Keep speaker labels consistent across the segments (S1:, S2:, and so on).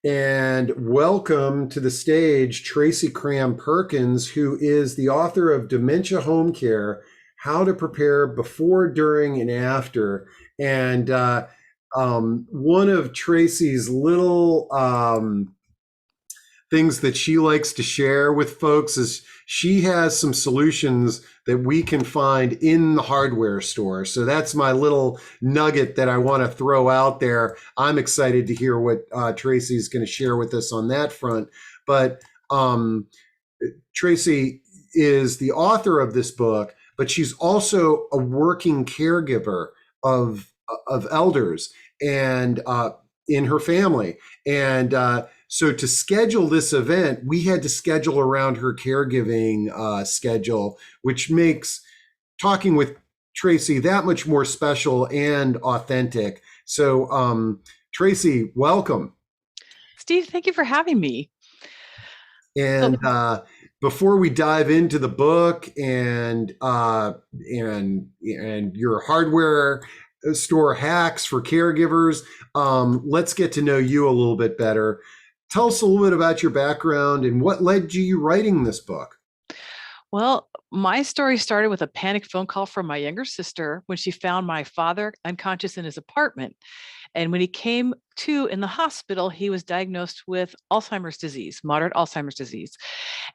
S1: And welcome to the stage, Tracy Cram Perkins, who is the author of Dementia Home Care, How to Prepare Before, During, and After. And one of Tracy's little things that she likes to share with folks is she has some solutions that we can find in the hardware store. So that's my little nugget that I want to throw out there. I'm excited to hear what Tracy's going to share with us on that front. But Tracy is the author of this book, but she's also a working caregiver of elders and in her family. And so to schedule this event, we had to schedule around her caregiving schedule, which makes talking with Tracy that much more special and authentic. So Tracy, welcome.
S2: Steve, thank you for having me.
S1: And before we dive into the book and your hardware store hacks for caregivers, let's get to know you a little bit better. Tell us a little bit about your background and what led you writing this book.
S2: Well, my story started with a panicked phone call from my younger sister when she found my father unconscious in his apartment. And when he came to in the hospital, he was diagnosed with Alzheimer's disease, moderate Alzheimer's disease.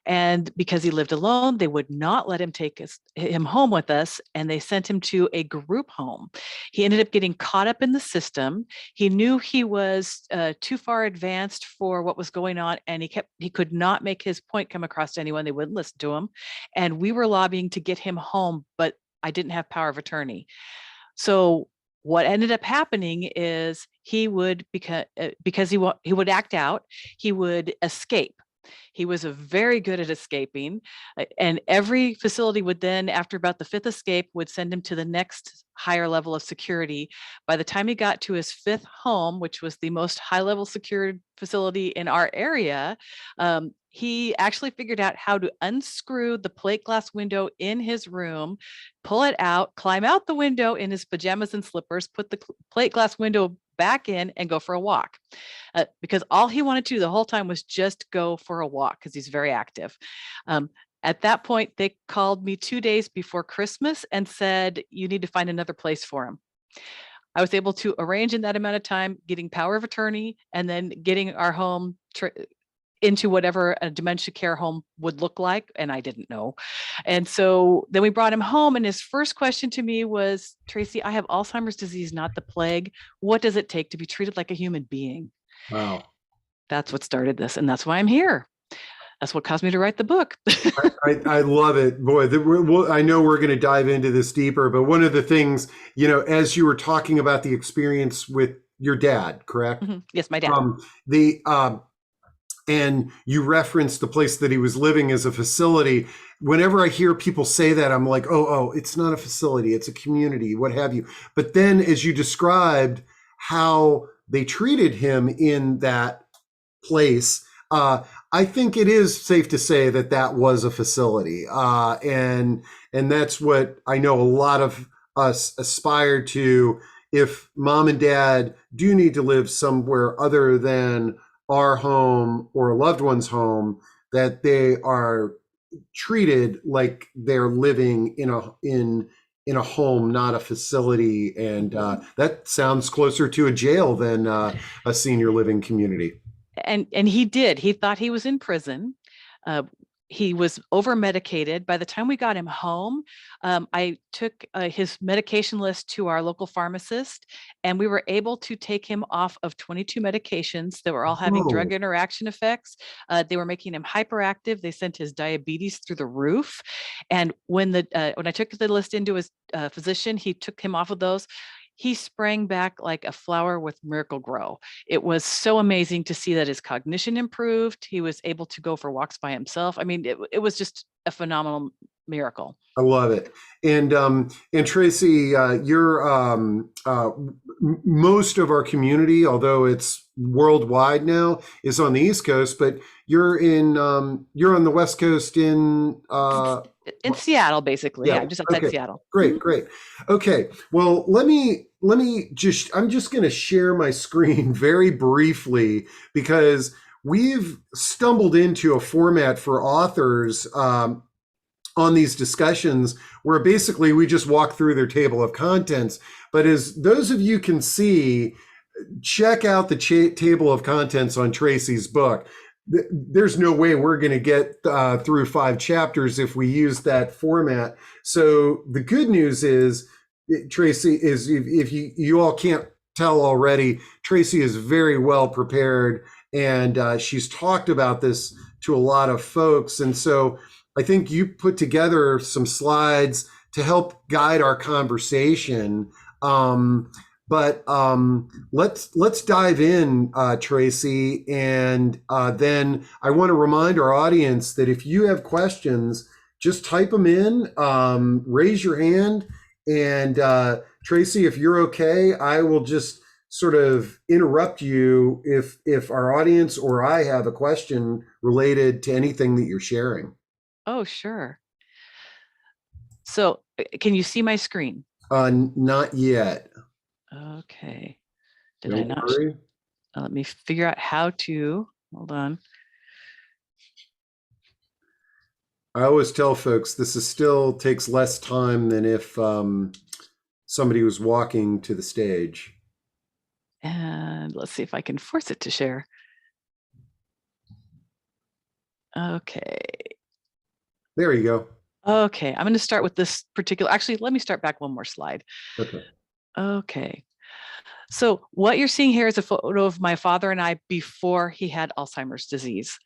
S2: And because he lived alone, they would not let him take him home with us, and they sent him to a group home. He ended up getting caught up in the system. He knew he was too far advanced for what was going on, and he could not make his point come across to anyone. They wouldn't listen to him. And we were lobbying to get him home, but I didn't have power of attorney. So what ended up happening is he would, because he would act out, he would escape. He was very good at escaping, and every facility would then, after about the fifth escape, would send him to the next higher level of security. By the time he got to his fifth home, which was the most high-level secured facility in our area, he actually figured out how to unscrew the plate glass window in his room, pull it out, climb out the window in his pajamas and slippers, put the plate glass window back in, and go for a walk. Because all he wanted to do the whole time was just go for a walk, because he's very active. At that point, they called me 2 days before Christmas and said, you need to find another place for him. I was able to arrange in that amount of time, getting power of attorney, and then getting our home into whatever a dementia care home would look like, and I didn't know. And so then we brought him home, and his first question to me was, Tracy, I have Alzheimer's disease, not the plague. What does it take to be treated like a human being?
S1: Wow.
S2: That's what started this, and that's why I'm here. That's what caused me to write the book.
S1: I love it. Boy, I know we're going to dive into this deeper, but one of the things, as you were talking about the experience with your dad, correct?
S2: Mm-hmm. Yes, my dad.
S1: And you referenced the place that he was living as a facility. Whenever I hear people say that, I'm like, oh, it's not a facility, it's a community, what have you. But then as you described how they treated him in that place, I think it is safe to say that that was a facility. And that's what I know a lot of us aspire to. If mom and dad do need to live somewhere other than our home or a loved one's home, that they are treated like they're living in a home, not a facility. And that sounds closer to a jail than a senior living community.
S2: And he did. He thought he was in prison. He was over medicated. By the time we got him home, I took his medication list to our local pharmacist, and we were able to take him off of 22 medications that were all having drug interaction effects. They were making him hyperactive. They sent his diabetes through the roof. And when I took the list into his physician, he took him off of those. He sprang back like a flower with Miracle-Gro. It was so amazing to see that his cognition improved. He was able to go for walks by himself. I mean, it was just a phenomenal miracle.
S1: I love it. And Tracy, you're most of our community, although it's worldwide now, is on the East Coast, but you're on the West Coast in
S2: In Seattle, basically.
S1: Yeah.
S2: Yeah, just outside
S1: Okay.
S2: Seattle.
S1: Great. Great. Okay. Well, let me just, I'm just going to share my screen very briefly because we've stumbled into a format for authors on these discussions where basically we just walk through their table of contents. But as those of you can see, check out the table of contents on Tracy's book. There's no way we're going to get through 5 chapters if we use that format. So the good news is, Tracy, is if you all can't tell already, Tracy is very well prepared, and she's talked about this to a lot of folks. And so I think you put together some slides to help guide our conversation. But let's dive in, Tracy, and then I want to remind our audience that if you have questions, just type them in, raise your hand, and Tracy, if you're okay, I will just sort of interrupt you if our audience or I have a question related to anything that you're sharing.
S2: Oh, sure. So can you see my screen?
S1: Not yet.
S2: Okay. Did I
S1: Don't
S2: not?
S1: worry.
S2: Let me figure out how to, hold on.
S1: I always tell folks this is still takes less time than if somebody was walking to the stage.
S2: And let's see if I can force it to share. Okay.
S1: There you go.
S2: Okay, I'm going to start with this particular, actually, let me start back one more slide.
S1: Okay.
S2: Okay. So what you're seeing here is a photo of my father and I before he had Alzheimer's disease.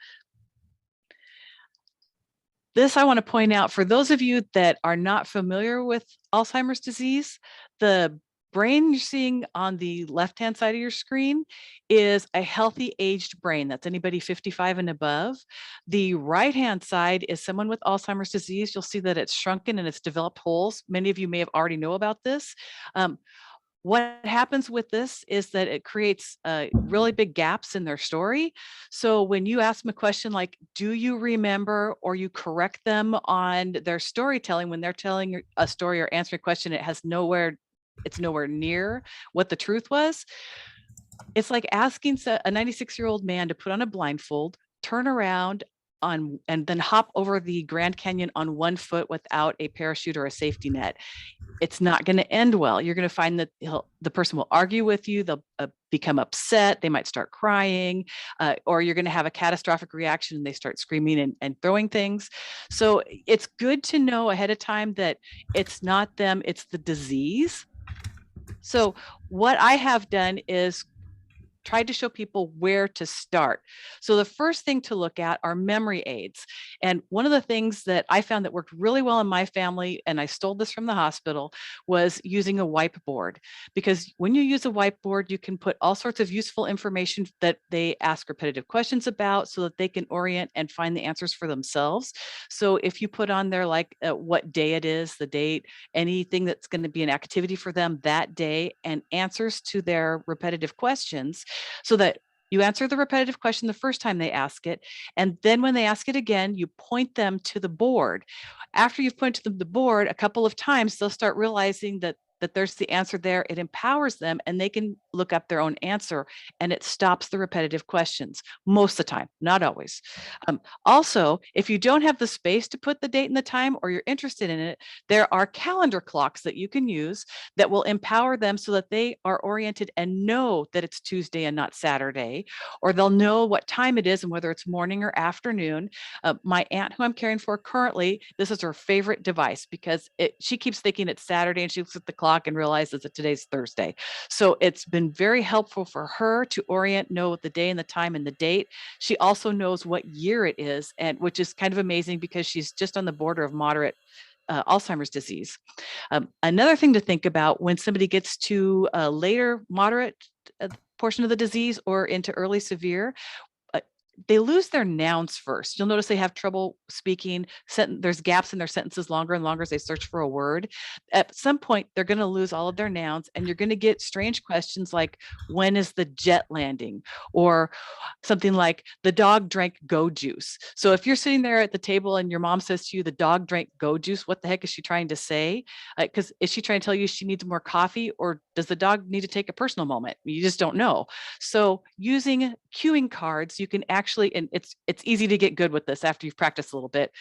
S2: This I want to point out for those of you that are not familiar with Alzheimer's disease, the brain you're seeing on the left-hand side of your screen is a healthy aged brain. That's anybody 55 and above. The right-hand side is someone with Alzheimer's disease. You'll see that it's shrunken and it's developed holes. Many of you may have already know about this. What happens with this is that it creates really big gaps in their story. So when you ask them a question like, do you remember, or you correct them on their storytelling, when they're telling a story or answering a question, it's nowhere near what the truth was. It's like asking a 96-year-old man to put on a blindfold, turn around and then hop over the Grand Canyon on one foot without a parachute or a safety net. It's not going to end well. You're going to find that the person will argue with you. They'll become upset. They might start crying, or you're going to have a catastrophic reaction and they start screaming and throwing things. So it's good to know ahead of time that it's not them, it's the disease. So what I have done is tried to show people where to start. So the first thing to look at are memory aids. And one of the things that I found that worked really well in my family, and I stole this from the hospital, was using a whiteboard. Because when you use a whiteboard, you can put all sorts of useful information that they ask repetitive questions about so that they can orient and find the answers for themselves. So if you put on there like what day it is, the date, anything that's going to be an activity for them that day, and answers to their repetitive questions, so that you answer the repetitive question the first time they ask it. And then when they ask it again, you point them to the board. After you've pointed them to the board a couple of times, they'll start realizing that there's the answer there. It empowers them and they can look up their own answer, and it stops the repetitive questions most of the time, not always. Also, if you don't have the space to put the date and the time, or you're interested in it, there are calendar clocks that you can use that will empower them so that they are oriented and know that it's Tuesday and not Saturday, or they'll know what time it is and whether it's morning or afternoon. My aunt, who I'm caring for currently, this is her favorite device because she keeps thinking it's Saturday and she looks at the clock and realizes that today's Thursday. So it's been very helpful for her to orient, know the day and the time and the date. She also knows what year it is, and which is kind of amazing because she's just on the border of moderate Alzheimer's disease. Another thing to think about when somebody gets to a later moderate portion of the disease or into early severe, they lose their nouns first. You'll notice they have trouble speaking. There's gaps in their sentences longer and longer as they search for a word. At some point, they're going to lose all of their nouns, and you're going to get strange questions like, when is the jet landing? Or something like, the dog drank go juice. So if you're sitting there at the table and your mom says to you, the dog drank go juice, what the heck is she trying to say? Because is she trying to tell you she needs more coffee, or does the dog need to take a personal moment? You just don't know. So using cueing cards, you can actually, and it's easy to get good with this after you've practiced a little bit.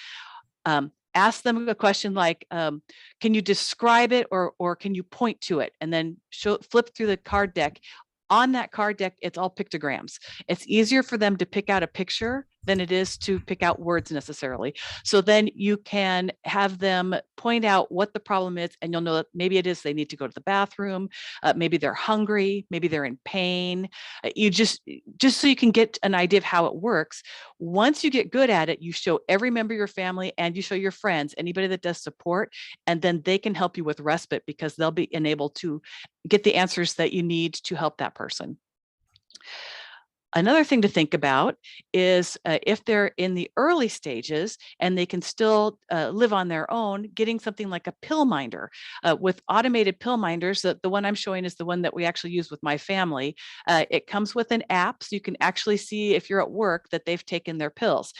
S2: Ask them a question like, can you describe it, or can you point to it? And then flip through the card deck. On that card deck, it's all pictograms. It's easier for them to pick out a picture than it is to pick out words necessarily. So then you can have them point out what the problem is, and you'll know that maybe it is they need to go to the bathroom, maybe they're hungry, maybe they're in pain. You just so you can get an idea of how it works. Once you get good at it, you show every member of your family, and you show your friends, anybody that does support, and then they can help you with respite because they'll be enabled to get the answers that you need to help that person. Another thing to think about is if they're in the early stages and they can still live on their own, getting something like a pill minder. With automated pill minders, the one I'm showing is the one that we actually use with my family. It comes with an app, so you can actually see if you're at work that they've taken their pills.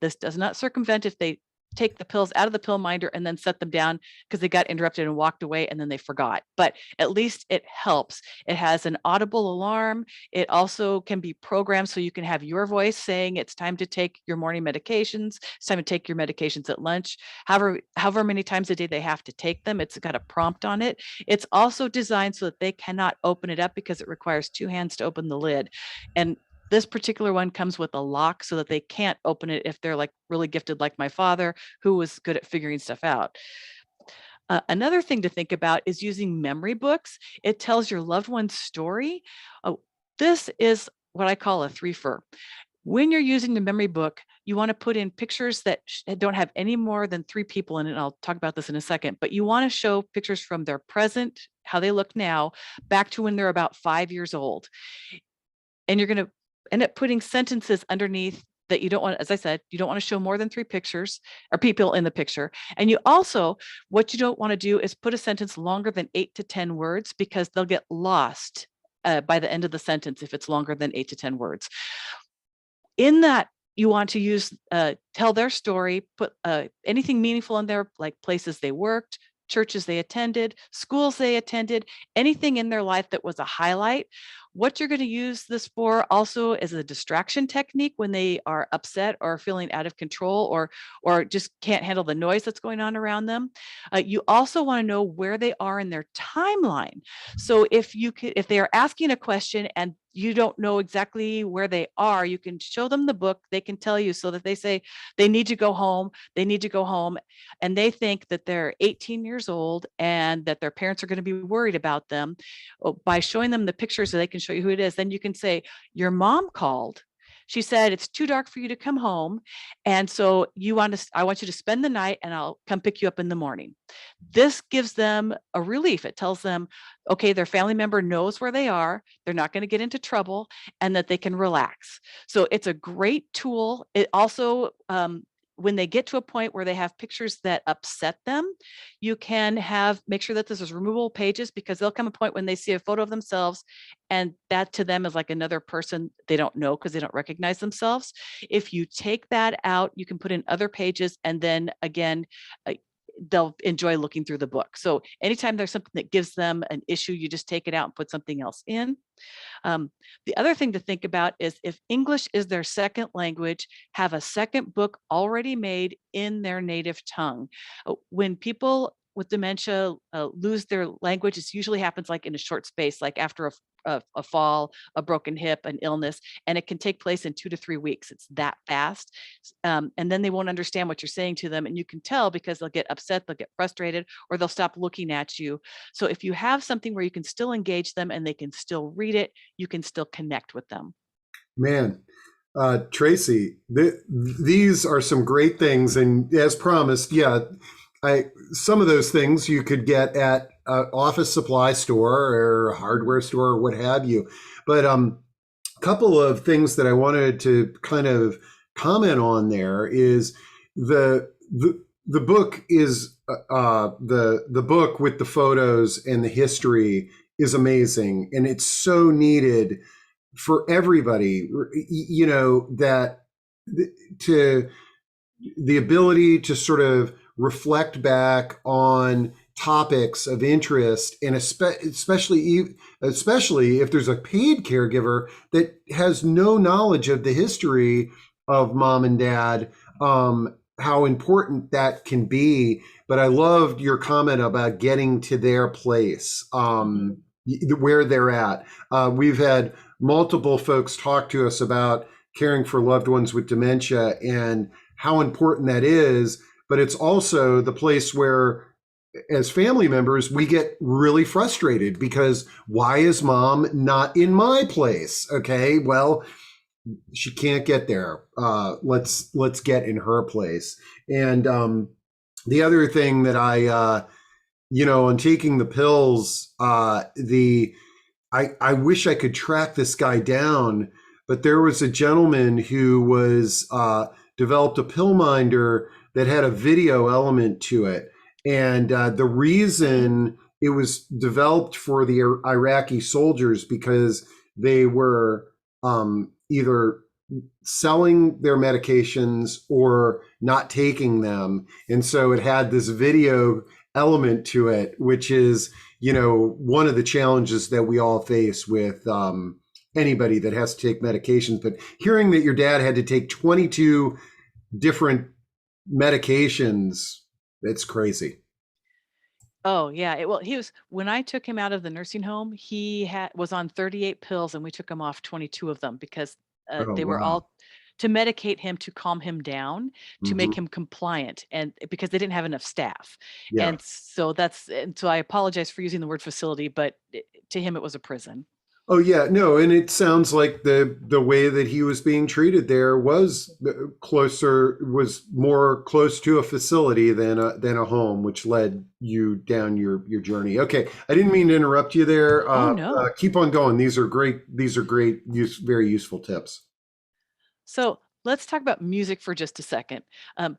S2: This does not circumvent if they take the pills out of the pill minder and then set them down because they got interrupted and walked away and then they forgot. But at least it helps. It has an audible alarm. It also can be programmed so you can have your voice saying it's time to take your morning medications. It's time to take your medications at lunch. However many times a day they have to take them. It's got a prompt on it. It's also designed so that they cannot open it up because it requires 2 hands to open the lid. And this particular one comes with a lock so that they can't open it if they're like really gifted, like my father, who was good at figuring stuff out. Another thing to think about is using memory books. It tells your loved one's story. This is what I call a 3-fer. When you're using the memory book, you want to put in pictures that don't have any more than 3 people in it. And I'll talk about this in a second, but you want to show pictures from their present, how they look now, back to when they're about 5 years old. And you're going to end up putting sentences underneath that you don't want, as I said, you don't want to show more than 3 pictures or people in the picture. And you also, what you don't want to do is put a sentence longer than 8 to 10 words because they'll get lost by the end of the sentence if it's longer than 8 to 10 words. In that, you want to use, tell their story, put anything meaningful in there, like places they worked, churches they attended, schools they attended, anything in their life that was a highlight. What you're going to use this for also is a distraction technique when they are upset or feeling out of control or just can't handle the noise that's going on around them. You also want to know where they are in their timeline. So if they are asking a question and you don't know exactly where they are, you can show them the book. They can tell you so that they say they need to go home. They need to go home. And they think that they're 18 years old and that their parents are going to be worried about them. By showing them the pictures so they can show you who it is, then you can say, your mom called. She said, it's too dark for you to come home. And so I want you to spend the night and I'll come pick you up in the morning. This gives them a relief. It tells them, okay, their family member knows where they are. They're not going to get into trouble and that they can relax. So it's a great tool. It also, when they get to a point where they have pictures that upset them, you can make sure that this is removable pages because there'll come a point when they see a photo of themselves and that to them is like another person they don't know because they don't recognize themselves. If you take that out, you can put in other pages and then again, they'll enjoy looking through the book. So anytime there's something that gives them an issue, you just take it out and put something else in. The other thing to think about is if English is their second language, have a second book already made in their native tongue. When people with dementia lose their language, it usually happens like in a short space, like after a fall, a broken hip, an illness, and it can take place in 2 to 3 weeks. It's that fast. And then they won't understand what you're saying to them. And you can tell because they'll get upset, they'll get frustrated, or they'll stop looking at you. So if you have something where you can still engage them and they can still read it, you can still connect with them.
S1: Man, Tracy, these are some great things. And as promised, yeah, some of those things you could get at an office supply store or a hardware store or what have you. But couple of things that I wanted to kind of comment on there is the book is the book with the photos and the history is amazing, and it's so needed for everybody. You know, that to the ability to sort of reflect back on topics of interest, and especially if there's a paid caregiver that has no knowledge of the history of mom and dad, how important that can be. But I loved your comment about getting to their place, where they're at. We've had multiple folks talk to us about caring for loved ones with dementia and how important that is. But it's also the place where, as family members, we get really frustrated because why is mom not in my place? Okay, well, she can't get there. Let's get in her place. And the other thing that on taking the pills, I wish I could track this guy down, but there was a gentleman who was developed a pill minder that had a video element to it. And the reason it was developed for the Iraqi soldiers because they were either selling their medications or not taking them. And so it had this video element to it, which is, one of the challenges that we all face with anybody that has to take medications. But hearing that your dad had to take 22 different medications, it's crazy.
S2: Oh yeah. Well, when I took him out of the nursing home, he was on 38 pills and we took him off 22 of them because
S1: Oh,
S2: they were
S1: wow.
S2: all to medicate him, to calm him down, to
S1: Mm-hmm.
S2: make him compliant, and because they didn't have enough staff.
S1: Yeah.
S2: And so I apologize for using the word facility, but to him it was a prison.
S1: Oh yeah, no, and it sounds like the way that he was being treated there was was more close to a facility than a home, which led you down your journey. Okay, I didn't mean to interrupt you there.
S2: Oh no.
S1: Keep on going. These are great. Very useful tips.
S2: So let's talk about music for just a second.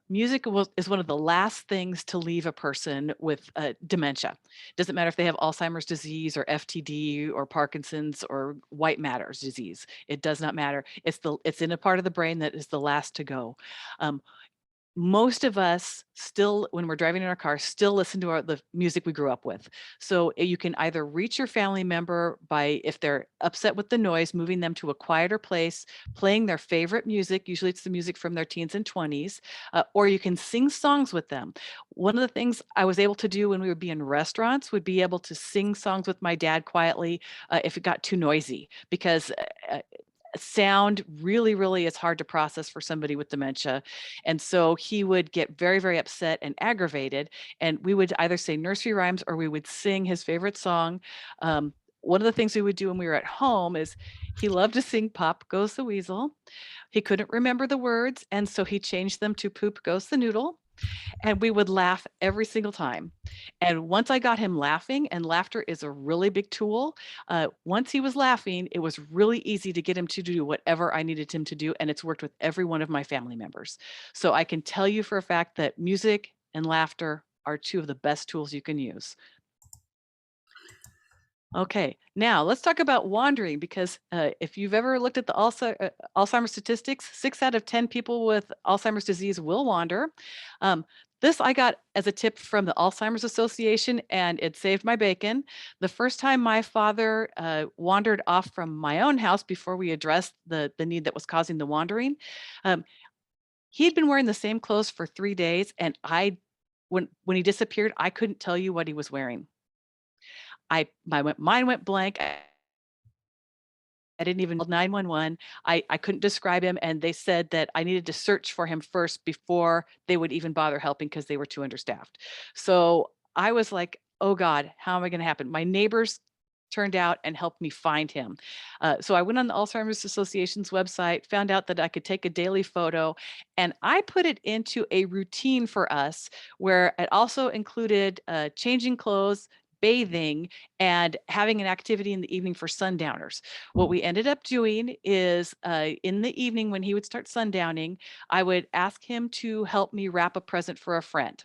S2: Music is one of the last things to leave a person with dementia. Doesn't matter if they have Alzheimer's disease or FTD or Parkinson's or white matters disease. It does not matter. It's in a part of the brain that is the last to go. Um, Most of us still, when we're driving in our car, still listen to the music we grew up with. So you can either reach your family member by, if they're upset with the noise, moving them to a quieter place, playing their favorite music. Usually it's the music from their teens and 20s, or you can sing songs with them. One of the things I was able to do when we would be in restaurants would be able to sing songs with my dad quietly if it got too noisy, because sound really, really is hard to process for somebody with dementia. And so he would get very, very upset and aggravated. And we would either say nursery rhymes or we would sing his favorite song. One of the things we would do when we were at home is he loved to sing Pop Goes the Weasel. He couldn't remember the words. And so he changed them to Poop Goes the Noodle, and we would laugh every single time. And once I got him laughing, and laughter is a really big tool, once he was laughing, it was really easy to get him to do whatever I needed him to do. And it's worked with every one of my family members. So I can tell you for a fact that music and laughter are two of the best tools you can use. Okay, now let's talk about wandering, because if you've ever looked at the Alzheimer's statistics, 6 out of 10 people with Alzheimer's disease will wander. Um, this I got as a tip from the Alzheimer's Association, and it saved my bacon. The first time my father wandered off from my own house before we addressed the need that was causing the wandering, um, he'd been wearing the same clothes for 3 days, and when he disappeared, I couldn't tell you what he was wearing. My mind went blank. I didn't even call 911. I couldn't describe him, and they said that I needed to search for him first before they would even bother helping because they were too understaffed. So I was like, "Oh God, how am I gonna happen?" My neighbors turned out and helped me find him. So I went on the Alzheimer's Association's website, found out that I could take a daily photo, and I put it into a routine for us where it also included changing clothes, bathing and having an activity in the evening for sundowners. What we ended up doing is in the evening when he would start sundowning, I would ask him to help me wrap a present for a friend.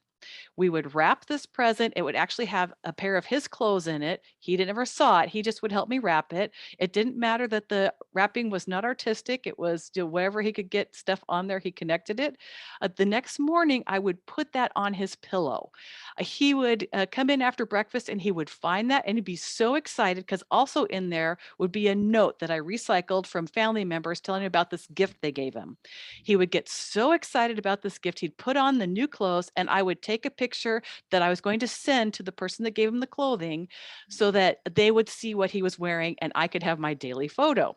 S2: We would wrap this present. It would actually have a pair of his clothes in it. He never saw it. He just would help me wrap it. It didn't matter that the wrapping was not artistic. It was wherever he could get stuff on there, he connected it. The next morning, I would put that on his pillow. He would come in after breakfast and he would find that and he'd be so excited because also in there would be a note that I recycled from family members telling him about this gift they gave him. He would get so excited about this gift. He'd put on the new clothes and I would take a picture that I was going to send to the person that gave him the clothing so that they would see what he was wearing and I could have my daily photo.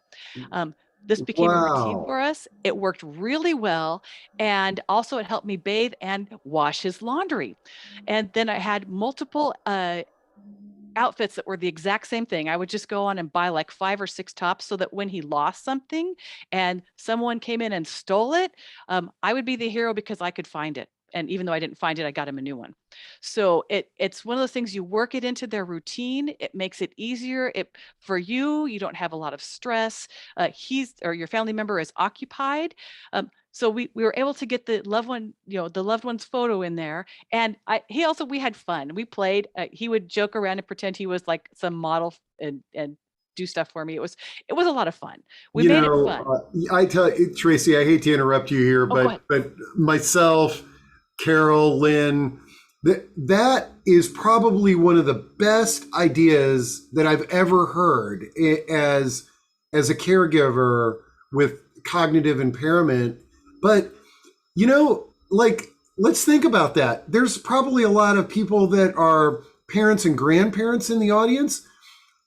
S2: This became a routine
S1: Wow.
S2: for us. It worked really well. And also it helped me bathe and wash his laundry. And then I had multiple outfits that were the exact same thing. I would just go on and buy like 5 or 6 tops so that when he lost something and someone came in and stole it, I would be the hero because I could find it. And even though I didn't find it, I got him a new one. So it's one of those things, you work it into their routine. It makes it easier. For you, you don't have a lot of stress. He's or your family member is occupied. So we were able to get the loved one, the loved one's photo in there. And we had fun. We played, he would joke around and pretend he was like some model and do stuff for me. It was a lot of fun. We
S1: You
S2: made it
S1: know,
S2: fun.
S1: I tell you, Tracy, I hate to interrupt you here,
S2: Oh, go ahead.
S1: but myself, Carol, Lynn, that is probably one of the best ideas that I've ever heard as a caregiver with cognitive impairment. But like, let's think about that. There's probably a lot of people that are parents and grandparents in the audience.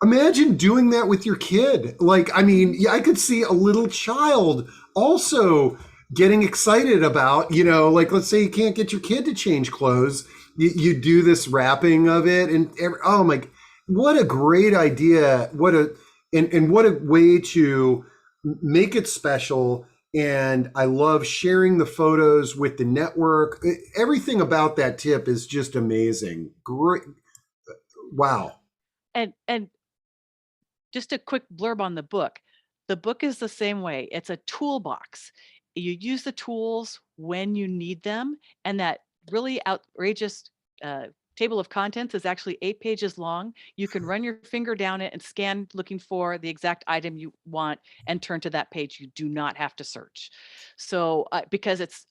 S1: Imagine doing that with your kid. Like, I mean, yeah, I could see a little child also getting excited about, like, let's say you can't get your kid to change clothes. You do this wrapping of it, and oh my, what a great idea. And what a way to make it special. And I love sharing the photos with the network. Everything about that tip is just amazing. Great. Wow.
S2: And just a quick blurb on the book. The book is the same way. It's a toolbox. You use the tools when you need them. And that really outrageous table of contents is actually 8 pages long. You can run your finger down it and scan looking for the exact item you want and turn to that page. You do not have to search. So because it's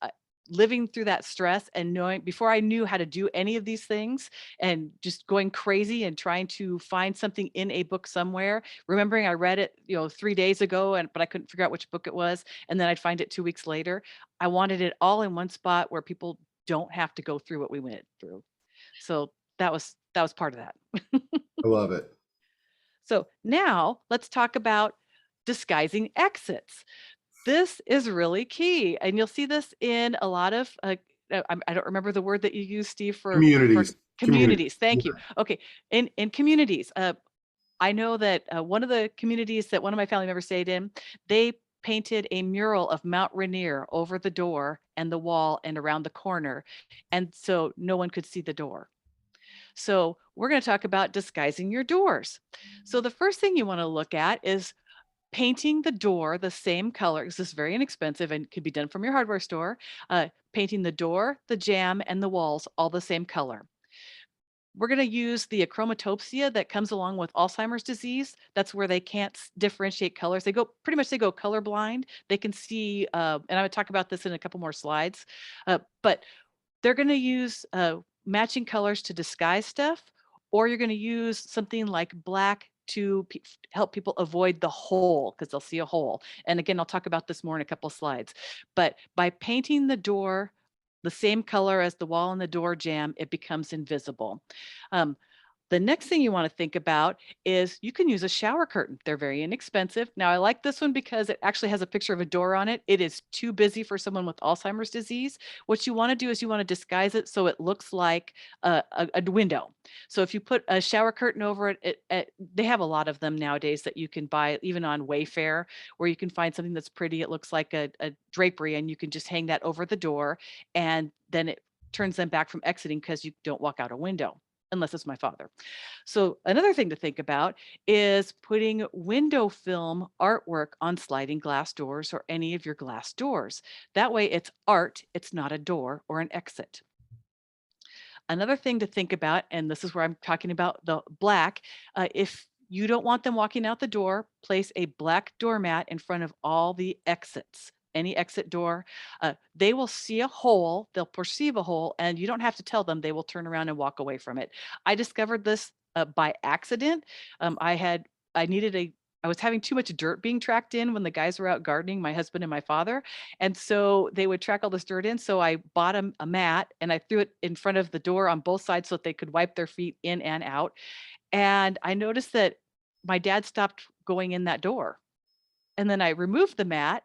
S2: living through that stress and knowing, before I knew how to do any of these things and just going crazy and trying to find something in a book somewhere, remembering I read it, 3 days ago, but I couldn't figure out which book it was. And then I'd find it 2 weeks later. I wanted it all in one spot where people don't have to go through what we went through. So that was part of that.
S1: I love it.
S2: So now let's talk about disguising exits. This is really key, and you'll see this in a lot of, I don't remember the word that you use, Steve, for
S1: Communities. Community.
S2: communities. Thank you. Okay, in communities, I know that one of the communities that one of my family members stayed in, they painted a mural of Mount Rainier over the door and the wall and around the corner, and so no one could see the door. So we're going to talk about disguising your doors. So the first thing you want to look at is painting the door the same color. This is very inexpensive and could be done from your hardware store. Painting the door, the jamb, and the walls all the same color. We're going to use the achromatopsia that comes along with Alzheimer's disease. That's where they can't differentiate colors. They go colorblind. They can see, and I'm going to talk about this in a couple more slides, but they're going to use matching colors to disguise stuff, or you're going to use something like black to help people avoid the hole because they'll see a hole. And again, I'll talk about this more in a couple slides. But by painting the door the same color as the wall and the door jamb, it becomes invisible. The next thing you want to think about is you can use a shower curtain. They're very inexpensive. Now, I like this one because it actually has a picture of a door on it. It is too busy for someone with Alzheimer's disease. What you want to do is you want to disguise it so it looks like a window. So if you put a shower curtain over it, they have a lot of them nowadays that you can buy even on Wayfair, where you can find something that's pretty. It looks like a drapery, and you can just hang that over the door, and then it turns them back from exiting because you don't walk out a window. unless it's my father. So another thing to think about is putting window film artwork on sliding glass doors or any of your glass doors. That way it's art, it's not a door or an exit. Another thing to think about, and this is where I'm talking about the black, if you don't want them walking out the door, place a black doormat in front of all the exits, any exit door. They will see a hole, they'll perceive a hole, and you don't have to tell them, they will turn around and walk away from it. I discovered this by accident. I needed I was having too much dirt being tracked in when the guys were out gardening, my husband and my father. And so they would track all this dirt in. So I bought a mat and I threw it in front of the door on both sides so that they could wipe their feet in and out. And I noticed that my dad stopped going in that door. And then I removed the mat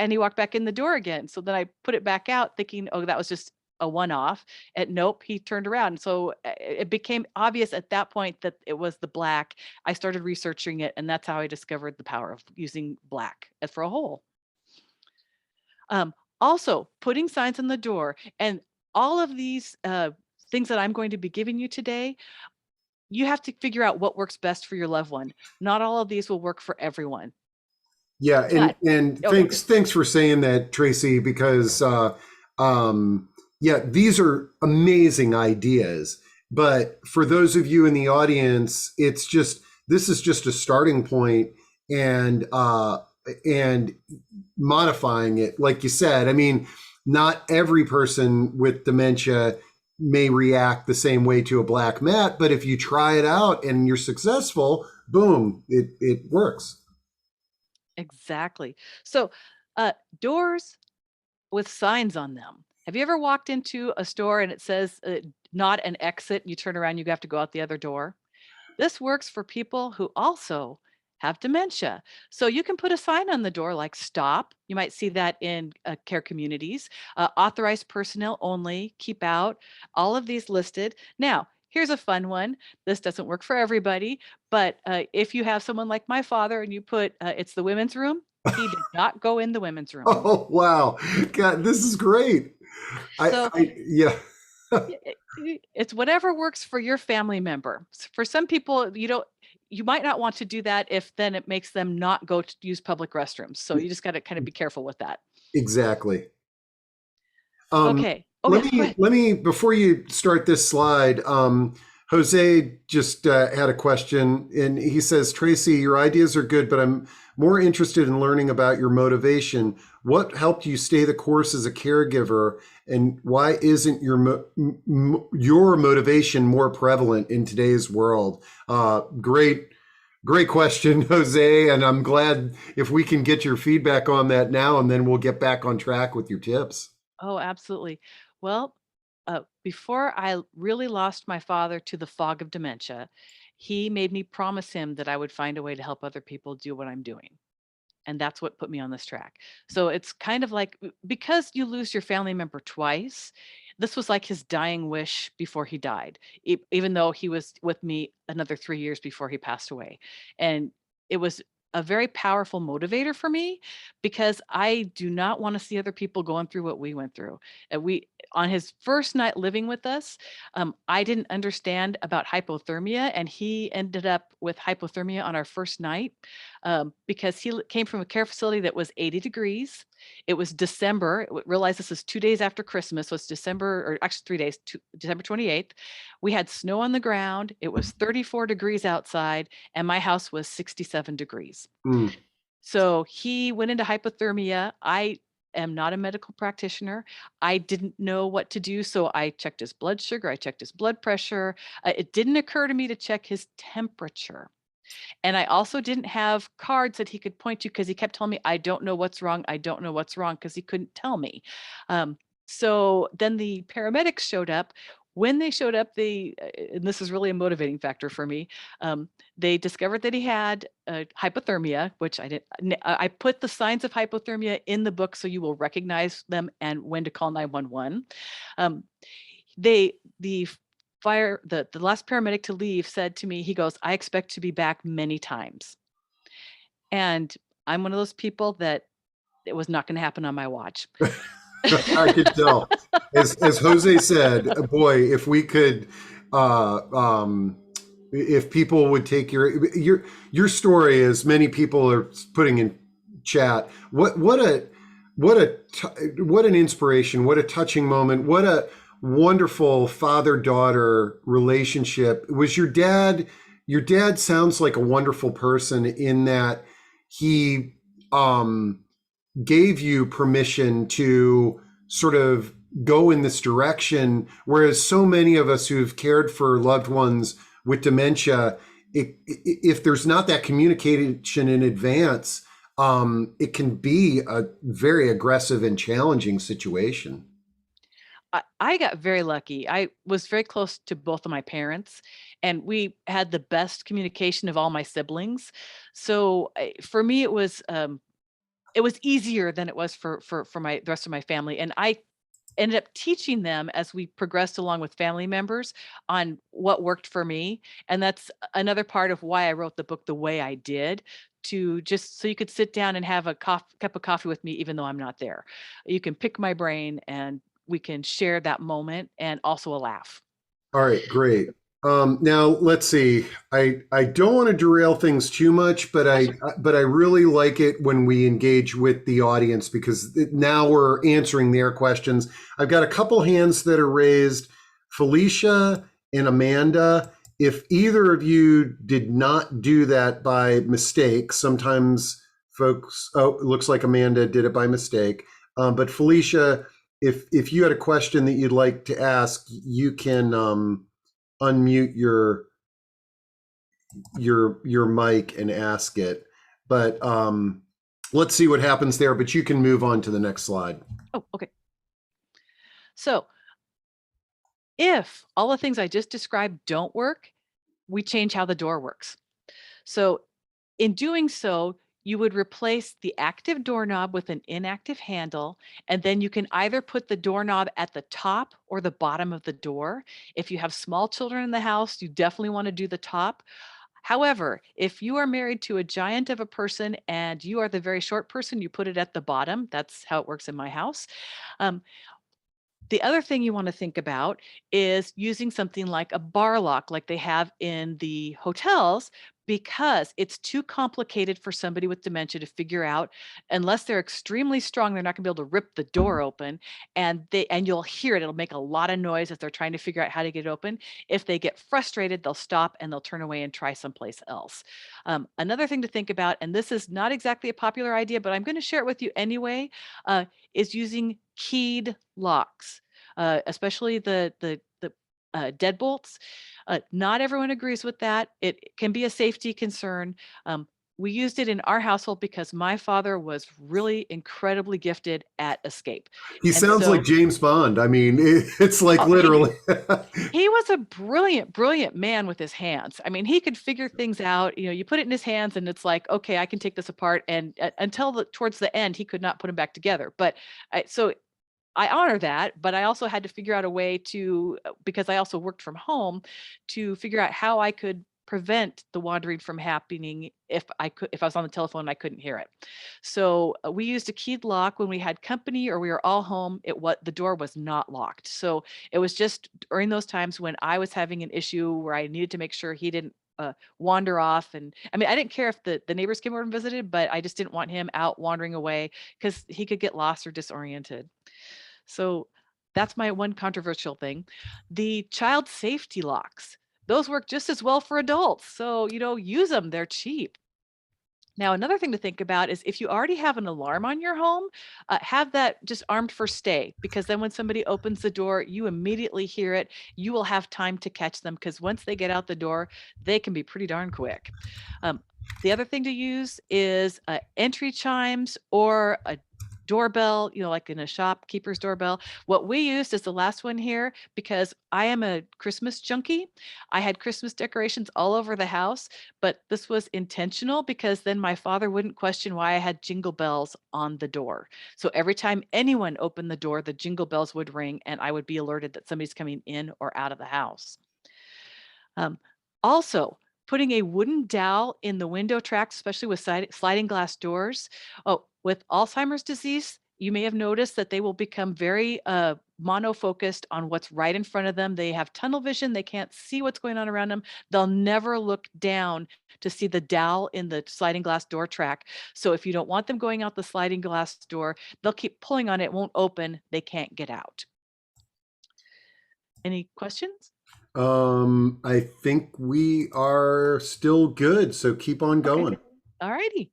S2: and he walked back in the door again. So then I put it back out thinking, oh, that was just a one-off. And nope, he turned around. So it became obvious at that point that it was the black. I started researching it, and that's how I discovered the power of using black as for a hole. Also, putting signs on the door, and all of these things that I'm going to be giving you today, you have to figure out what works best for your loved one. Not all of these will work for everyone.
S1: Yeah,
S2: But
S1: and
S2: okay.
S1: thanks for saying that, Tracy, because yeah, these are amazing ideas. But for those of you in the audience, this is just a starting point, and modifying it, like you said. I mean, not every person with dementia may react the same way to a black mat, but if you try it out and you're successful, boom, it works.
S2: Exactly. So doors with signs on them. Have you ever walked into a store and it says not an exit? You turn around, you have to go out the other door. This works for people who also have dementia. So you can put a sign on the door like stop. You might see that in care communities. Authorized personnel only, keep out, all of these listed. Now, here's a fun one. This doesn't work for everybody, but if you have someone like my father and you put it's the women's room, he did not go in the women's room.
S1: Oh wow, God, this is great.
S2: So
S1: Yeah.
S2: it's whatever works for your family member. For some people, you might not want to do that if then it makes them not go to use public restrooms. So you just got to kind of be careful with that.
S1: Exactly.
S2: Okay. Oh
S1: Let
S2: yes, go
S1: me
S2: ahead.
S1: before you start this slide. Jose just had a question, and he says, "Tracy, your ideas are good, but I'm more interested in learning about your motivation. What helped you stay the course as a caregiver, and why isn't your motivation more prevalent in today's world?" Great question, Jose, and I'm glad if we can get your feedback on that now, and then we'll get back on track with your tips.
S2: Oh, absolutely. Well, before I really lost my father to the fog of dementia, he made me promise him that I would find a way to help other people do what I'm doing. And that's what put me on this track. So it's kind of like because you lose your family member twice, this was like his dying wish before he died, even though he was with me another 3 years before he passed away. And it was a very powerful motivator for me because I do not want to see other people going through what we went through. And on his first night living with us, I didn't understand about hypothermia, and he ended up with hypothermia on our first night because he came from a care facility that was 80 degrees. It was December. Realize this is 2 days after Christmas. So it's December, or actually 3 days, December 28th. We had snow on the ground. It was 34 degrees outside, and my house was 67 degrees.
S1: Mm.
S2: So he went into hypothermia. I am not a medical practitioner. I didn't know what to do. So I checked his blood sugar. I checked his blood pressure. It didn't occur to me to check his temperature. And I also didn't have cards that he could point to because he kept telling me, I don't know what's wrong. I don't know what's wrong because he couldn't tell me. So then the paramedics showed up. When they showed up, and this is really a motivating factor for me, they discovered that he had hypothermia, which I did. I put the signs of hypothermia in the book so you will recognize them and when to call 911. The last paramedic to leave said to me, he goes, I expect to be back many times. And I'm one of those people that it was not going to happen on my watch.
S1: I could tell. As Jose said, boy, if we could if people would take your story, as many people are putting in chat, what an inspiration, what a touching moment, what a wonderful father-daughter relationship. Was your dad sounds like a wonderful person in that he gave you permission to sort of go in this direction, whereas so many of us who've cared for loved ones with dementia, if there's not that communication in advance, it can be a very aggressive and challenging situation.
S2: I got very lucky. I was very close to both of my parents, and we had the best communication of all my siblings. So for me, it was easier than it was for the rest of my family, and I ended up teaching them as we progressed along with family members on what worked for me. And that's another part of why I wrote the book the way I did, to just so you could sit down and have a cup of coffee with me, even though I'm not there. You can pick my brain and we can share that moment and also a laugh.
S1: All right, great. Now let's see. I don't want to derail things too much, but
S2: Oh,
S1: I really like it when we engage with the audience because now we're answering their questions. I've got a couple hands that are raised. Felicia and Amanda. If either of you did not do that by mistake, sometimes folks. Oh, it looks like Amanda did it by mistake. But Felicia, if you had a question that you'd like to ask, you can unmute your mic and ask it. But let's see what happens there. But you can move on to the next slide.
S2: oh, okay. So if all the things I just described don't work, we change how the door works. So in doing so, you would replace the active doorknob with an inactive handle, and then you can either put the doorknob at the top or the bottom of the door. If you have small children in the house, you definitely want to do the top. However, if you are married to a giant of a person and you are the very short person, you put it at the bottom. That's how it works in my house. Um, the other thing you want to think about is using something like a bar lock, like they have in the hotels, because it's too complicated for somebody with dementia to figure out. Unless they're extremely strong, they're not going to be able to rip the door open, and you'll hear it. It'll make a lot of noise as they're trying to figure out how to get it open. If they get frustrated, they'll stop and they'll turn away and try someplace else. Another thing to think about, and this is not exactly a popular idea, but I'm going to share it with you anyway, is using keyed locks, especially the deadbolts. Not everyone agrees with that. It can be a safety concern. We used it in our household because my father was really incredibly gifted at escape.
S1: He
S2: And
S1: sounds like
S2: so
S1: James Bond. I mean, it's like
S2: oh,
S1: literally.
S2: he was a brilliant, brilliant man with his hands. I mean, he could figure things out. You know, you put it in his hands and it's like, okay, I can take this apart. And until towards the end, he could not put them back together. But so I honor that, but I also had to figure out a way to, because I also worked from home, to figure out how I could prevent the wandering from happening if I was on the telephone and I couldn't hear it. So we used a keyed lock when we had company or we were all home. The door was not locked. So it was just during those times when I was having an issue where I needed to make sure he didn't wander off. And I mean, I didn't care if the neighbors came over and visited, but I just didn't want him out wandering away because he could get lost or disoriented. So that's my one controversial thing. The child safety locks, those work just as well for adults. So, use them, they're cheap. Now, another thing to think about is if you already have an alarm on your home, have that just armed for stay, because then when somebody opens the door, you immediately hear it. You will have time to catch them because once they get out the door, they can be pretty darn quick. The other thing to use is entry chimes or a doorbell, like in a shopkeeper's doorbell. What we used is the last one here because I am a Christmas junkie. I had Christmas decorations all over the house, but this was intentional because then my father wouldn't question why I had jingle bells on the door. So every time anyone opened the door, the jingle bells would ring and I would be alerted that somebody's coming in or out of the house. Um, Also, putting a wooden dowel in the window tracks, especially with sliding glass doors. Oh, with Alzheimer's disease, you may have noticed that they will become very monofocused on what's right in front of them. They have tunnel vision. They can't see what's going on around them. They'll never look down to see the dowel in the sliding glass door track. So if you don't want them going out the sliding glass door, they'll keep pulling on it. It won't open. They can't get out. Any questions?
S1: I think we are still good, so keep on
S2: Okay.
S1: going.
S2: All righty.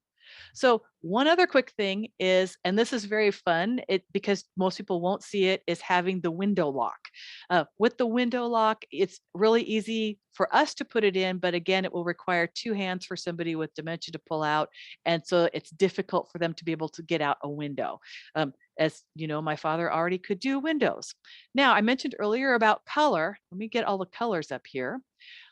S2: So one other quick thing is, and this is very fun, because most people won't see it, is having the window lock. With the window lock, it's really easy for us to put it in, but again, it will require two hands for somebody with dementia to pull out. And so it's difficult for them to be able to get out a window. As you know, my father already could do windows. Now, I mentioned earlier about color. Let me get all the colors up here.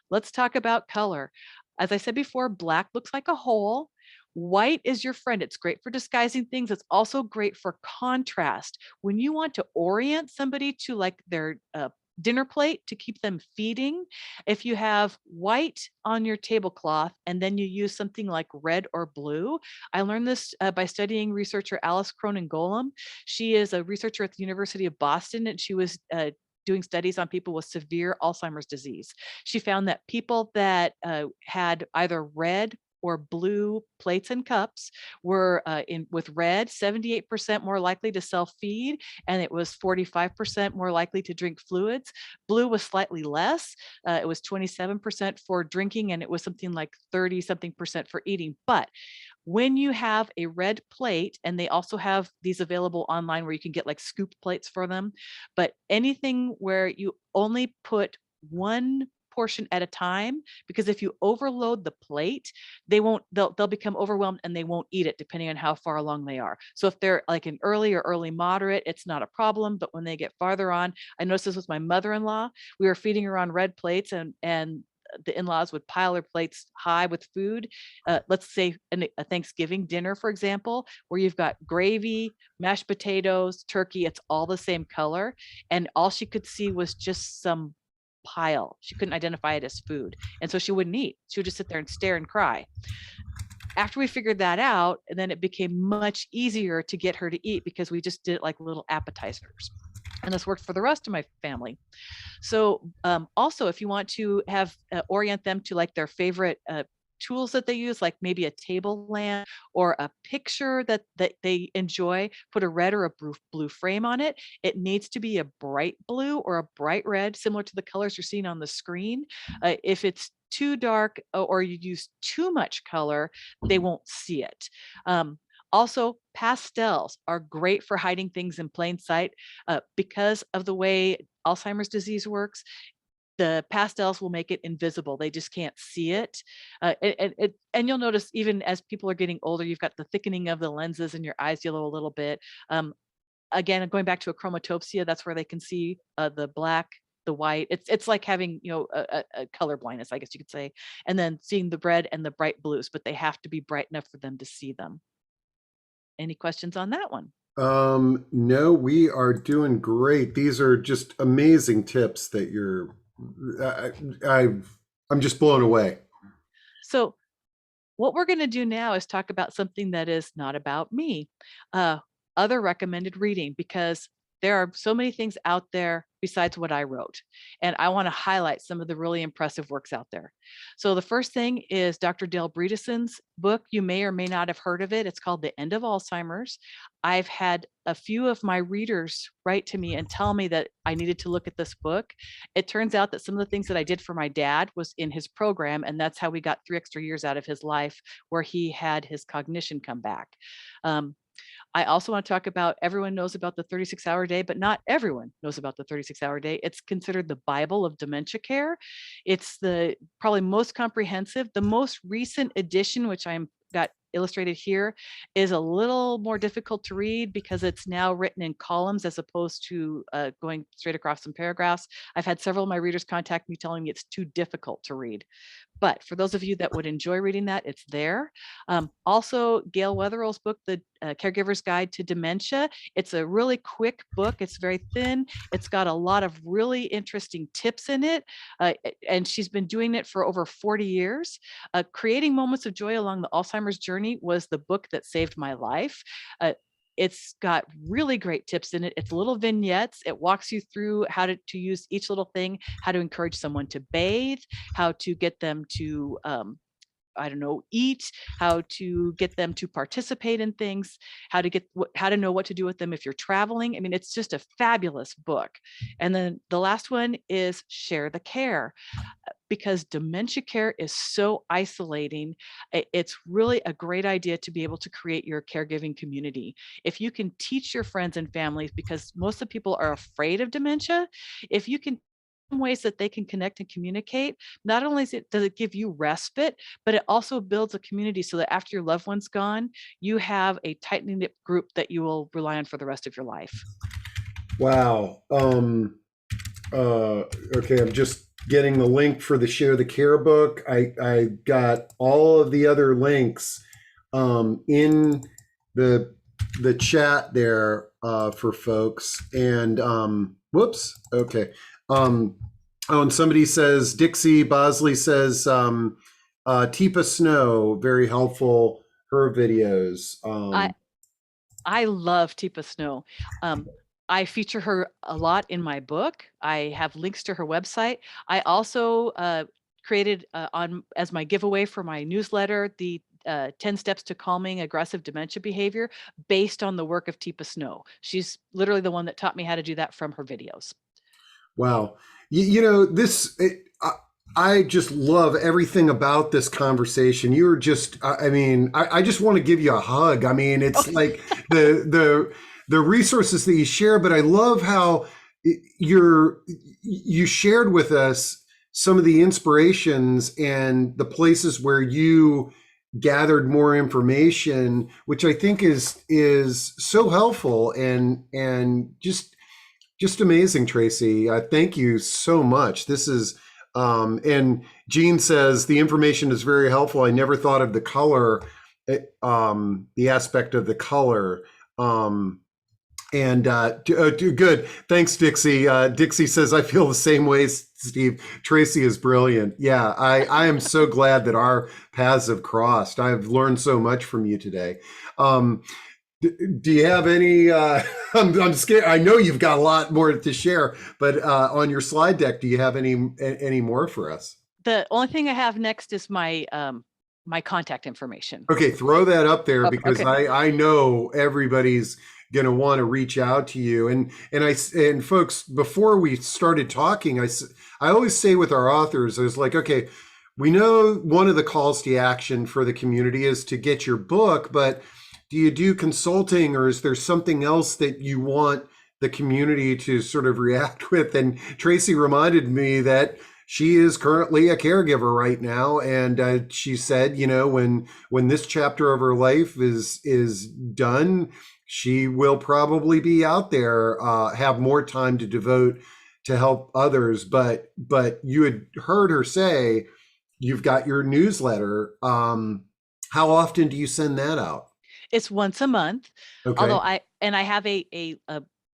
S2: Let's talk about color. As I said before, black looks like a hole. White is your friend. It's great for disguising things. It's also great for contrast. When you want to orient somebody to like their dinner plate to keep them feeding, if you have white on your tablecloth and then you use something like red or blue. I learned this by studying researcher Alice Cronin Golem. She is a researcher at the University of Boston, and she was doing studies on people with severe Alzheimer's disease. She found that people that had either red or blue plates and cups were with red 78% more likely to self-feed, and it was 45% more likely to drink fluids. Blue was slightly less. It was 27% for drinking, and it was something like 30 something percent for eating. But when you have a red plate, and they also have these available online where you can get like scoop plates for them, but anything where you only put one portion at a time, because if you overload the plate, they'll become overwhelmed and they won't eat it depending on how far along they are. So if they're like an early or early moderate, it's not a problem. But when they get farther on, I noticed this with my mother-in-law. We were feeding her on red plates, and the in-laws would pile their plates high with food. Let's say a Thanksgiving dinner, for example, where you've got gravy, mashed potatoes, turkey, it's all the same color. And all she could see was just some pile. She couldn't identify it as food. And so she wouldn't eat. She would just sit there and stare and cry. After we figured that out, and then it became much easier to get her to eat because we just did it like little appetizers. And this worked for the rest of my family. So also, if you want to have orient them to like their favorite tools that they use, like maybe a table lamp or a picture that they enjoy, put a red or a blue frame on it. It needs to be a bright blue or a bright red, similar to the colors you're seeing on the screen. If it's too dark or you use too much color, they won't see it. Also, pastels are great for hiding things in plain sight. Because of the way Alzheimer's disease works, the pastels will make it invisible. They just can't see it. And you'll notice even as people are getting older, you've got the thickening of the lenses and your eyes yellow a little bit. Again, going back to achromatopsia, that's where they can see the black, the white. It's like having, a color blindness, I guess you could say, and then seeing the red and the bright blues, but they have to be bright enough for them to see them. Any questions on that one?
S1: No, we are doing great. These are just amazing tips that I'm just blown away.
S2: So what we're going to do now is talk about something that is not about me, other recommended reading, because there are so many things out there besides what I wrote. And I want to highlight some of the really impressive works out there. So the first thing is Dr. Dale Bredeson's book. You may or may not have heard of it. It's called The End of Alzheimer's. I've had a few of my readers write to me and tell me that I needed to look at this book. It turns out that some of the things that I did for my dad was in his program, and that's how we got 3 extra years out of his life, where he had his cognition come back. I also want to talk about, everyone knows about the 36-hour day, but not everyone knows about the 36-hour day. It's considered the Bible of dementia care. It's the probably most comprehensive. The most recent edition, which I'm got illustrated here, is a little more difficult to read because it's now written in columns as opposed to going straight across some paragraphs. I've had several of my readers contact me telling me it's too difficult to read. But for those of you that would enjoy reading that, it's there. Also, Gail Wetherell's book, The Caregiver's Guide to Dementia. It's a really quick book. It's very thin. It's got a lot of really interesting tips in it. And she's been doing it for over 40 years. Creating Moments of Joy Along the Alzheimer's Journey was the book that saved my life. It's got really great tips in it. It's little vignettes. It walks you through how to use each little thing, how to encourage someone to bathe, how to get them to I don't know, eat, how to get them to participate in things, how to know what to do with them if you're traveling. I mean, it's just a fabulous book. And then the last one is Share the Care, because dementia care is so isolating. It's really a great idea to be able to create your caregiving community. If you can teach your friends and families, because most of the people are afraid of dementia, if you can ways that they can connect and communicate, not only does it give you respite, but it also builds a community so that after your loved one's gone, you have a tight knit group that you will rely on for the rest of your life.
S1: Wow. Okay, I'm just getting the link for the Share the Care book. I got all of the other links in the chat there for folks. And whoops. Okay. Oh, and somebody says, Dixie Bosley says, Teepa Snow, very helpful, her videos.
S2: I love Teepa Snow. I feature her a lot in my book. I have links to her website. I also created as my giveaway for my newsletter, the 10 steps to calming aggressive dementia behavior based on the work of Teepa Snow. She's literally the one that taught me how to do that from her videos.
S1: Wow. You know, I just love everything about this conversation. You're just, I mean, I just want to give you a hug. I mean, it's like the resources that you share, but I love how you shared with us some of the inspirations and the places where you gathered more information, which I think is so helpful and just amazing, Tracy. Thank you so much. This is, and Jean says the information is very helpful. I never thought of the color, the aspect of the color. Good. Thanks, Dixie. Dixie says, I feel the same way, Steve. Tracy is brilliant. Yeah, I am so glad that our paths have crossed. I've learned so much from you today. Do you have any? I'm scared. I know you've got a lot more to share, but on your slide deck, do you have any more for us?
S2: The only thing I have next is my my contact information.
S1: Okay, throw that up there because
S2: okay.
S1: I know everybody's going to want to reach out to you. And folks, before we started talking, I always say with our authors, I was like, okay, we know one of the calls to action for the community is to get your book, but do you do consulting, or is there something else that you want the community to sort of react with? And Tracy reminded me that she is currently a caregiver right now, and she said, you know, when this chapter of her life is done, she will probably be out there, have more time to devote to help others. But you had heard her say you've got your newsletter. How often do you send that out?
S2: It's once a month, although
S1: Okay.
S2: I have a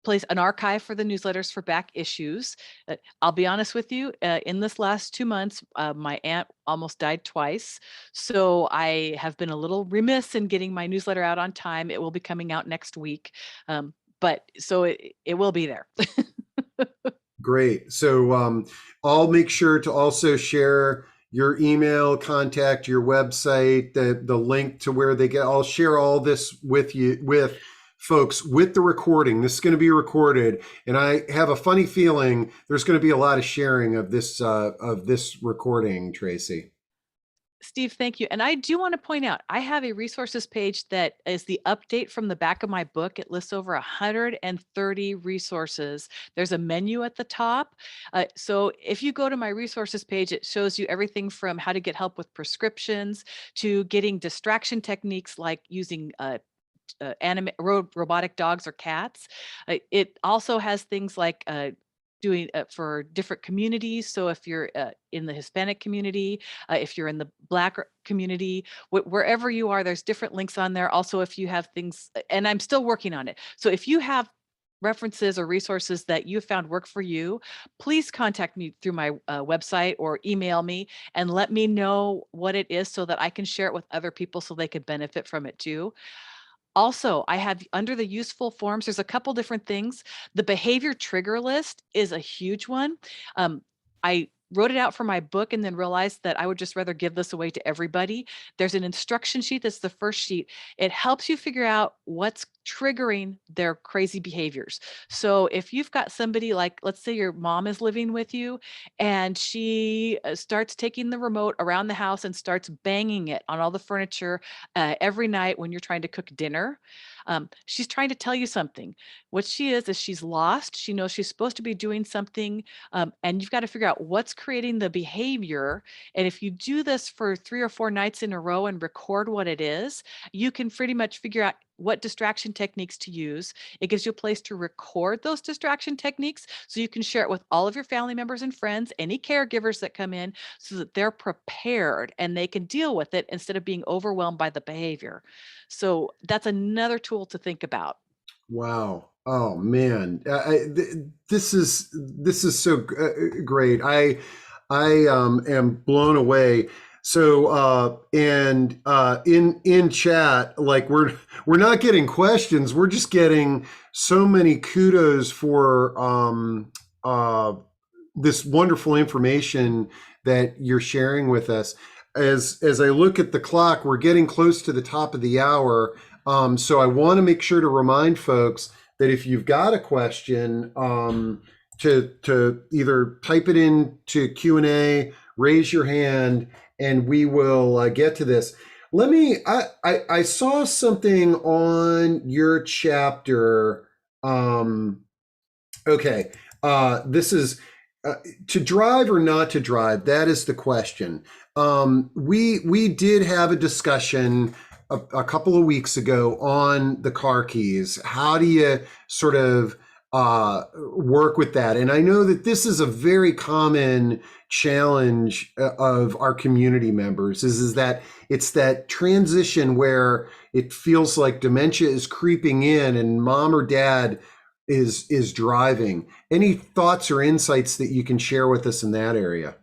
S2: place, an archive for the newsletters for back issues. I'll be honest with you, in this last 2 months, my aunt almost died twice. So I have been a little remiss in getting my newsletter out on time. It will be coming out next week. But so it will be there.
S1: Great. So I'll make sure to also share your email contact, your website, the link to where they get. I'll share all this with you, with folks, with the recording. This is going to be recorded, and I have a funny feeling there's going to be a lot of sharing of this recording, Tracy.
S2: Steve, thank you. And I do want to point out, I have a resources page that is the update from the back of my book. It lists over 130 resources. There's a menu at the top. So if you go to my resources page, it shows you everything from how to get help with prescriptions to getting distraction techniques like using robotic dogs or cats. It also has things like doing for different communities. So if you're in the Hispanic community, if you're in the Black community, wherever you are, there's different links on there. Also, if you have things, and I'm still working on it. So if you have references or resources that you found work for you, please contact me through my website or email me and let me know what it is so that I can share it with other people so they could benefit from it too. Also, I have under the useful forms, there's a couple different things. The behavior trigger list is a huge one. I wrote it out for my book and then realized that I would just rather give this away to everybody. There's an instruction sheet. That's the first sheet. It helps you figure out what's triggering their crazy behaviors. So if you've got somebody like, let's say your mom is living with you and she starts taking the remote around the house and starts banging it on all the furniture every night when you're trying to cook dinner, she's trying to tell you something. What she is she's lost. She knows she's supposed to be doing something, and you've got to figure out what's creating the behavior. And if you do this for 3 or 4 nights in a row and record what it is, you can pretty much figure out what distraction techniques to use. It gives you a place to record those distraction techniques so you can share it with all of your family members and friends, any caregivers that come in, so that they're prepared and they can deal with it instead of being overwhelmed by the behavior. So that's another tool to think about.
S1: Wow. Oh man, this is so great. I am blown away. So and in chat, like we're not getting questions. We're just getting so many kudos for this wonderful information that you're sharing with us. As I look at the clock, we're getting close to the top of the hour. So I want to make sure to remind folks that if you've got a question, to either type it into Q&A, raise your hand, and we will get to this. I saw something on your chapter. Okay, this is to drive or not to drive. That is the question. We did have a discussion a couple of weeks ago on the car keys. How do you sort of work with that? And I know that this is a very common challenge of our community members is that it's that transition where it feels like dementia is creeping in and mom or dad is driving. Any thoughts or insights that you can share with us in that area?